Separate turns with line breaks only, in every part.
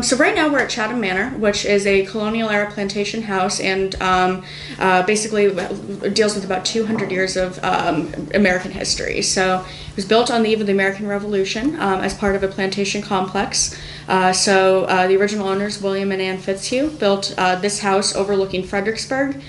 So right now we're at Chatham Manor, which is a colonial era plantation house, and basically deals with about 200 years of American history. So it was built on the eve of the American Revolution as part of a plantation complex. The original owners, William and Ann Fitzhugh, built this house overlooking Fredericksburg,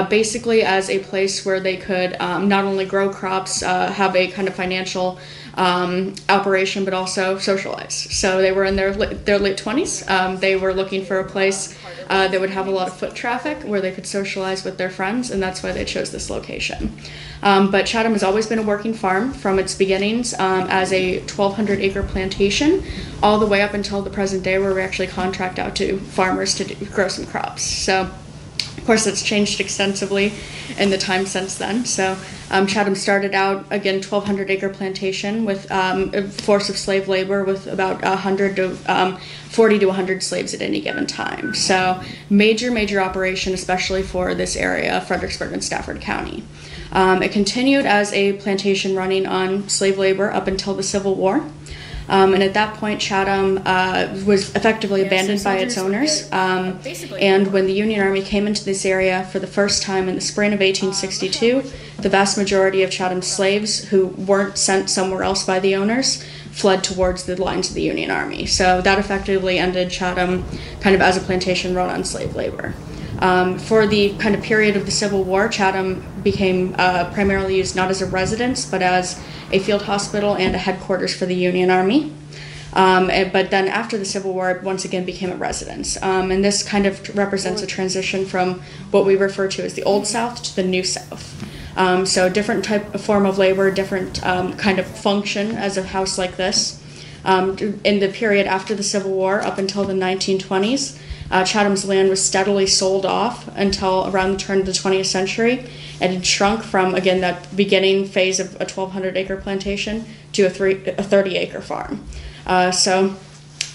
basically as a place where they could not only grow crops, have a kind of financial operation, but also socialize. So they were in their late 20s. They were looking for a place that would have a lot of foot traffic where they could socialize with their friends, and that's why they chose this location. But Chatham has always been a working farm from its beginnings as a 1,200-acre plantation all the way up until the present day, where we actually contract out to farmers to grow some crops. So of course, it's changed extensively in the time since then. So Chatham started out, again, 1,200-acre plantation with a force of slave labor with about 40 to 100 slaves at any given time. So major operation, especially for this area, Fredericksburg and Stafford County. It continued as a plantation running on slave labor up until the Civil War. And at that point, Chatham was effectively abandoned by its owners. And when the Union Army came into this area for the first time in the spring of 1862, the vast majority of Chatham's slaves who weren't sent somewhere else by the owners fled towards the lines of the Union Army. So that effectively ended Chatham kind of as a plantation run on slave labor. For the kind of period of the Civil War, Chatham became primarily used not as a residence, but as a field hospital and a headquarters for the Union Army. But then after the Civil War, it once again became a residence. And this kind of represents a transition from what we refer to as the Old South to the New South. So different type of form of labor, different kind of function as a house like this. In the period after the Civil War up until the 1920s, Chatham's land was steadily sold off until around the turn of the 20th century, and it shrunk from, again, that beginning phase of a 1,200-acre plantation to a 30-acre farm. So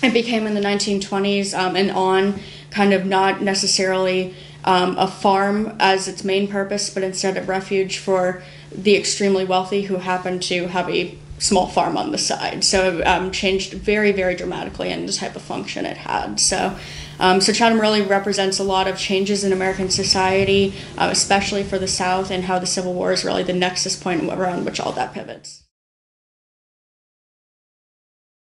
it became in the 1920s and on kind of not necessarily a farm as its main purpose, but instead a refuge for the extremely wealthy who happened to have a small farm on the side. So it changed very dramatically in the type of function it had. So Chatham really represents a lot of changes in American society, especially for the South, and how the Civil War is really the nexus point around which all that pivots.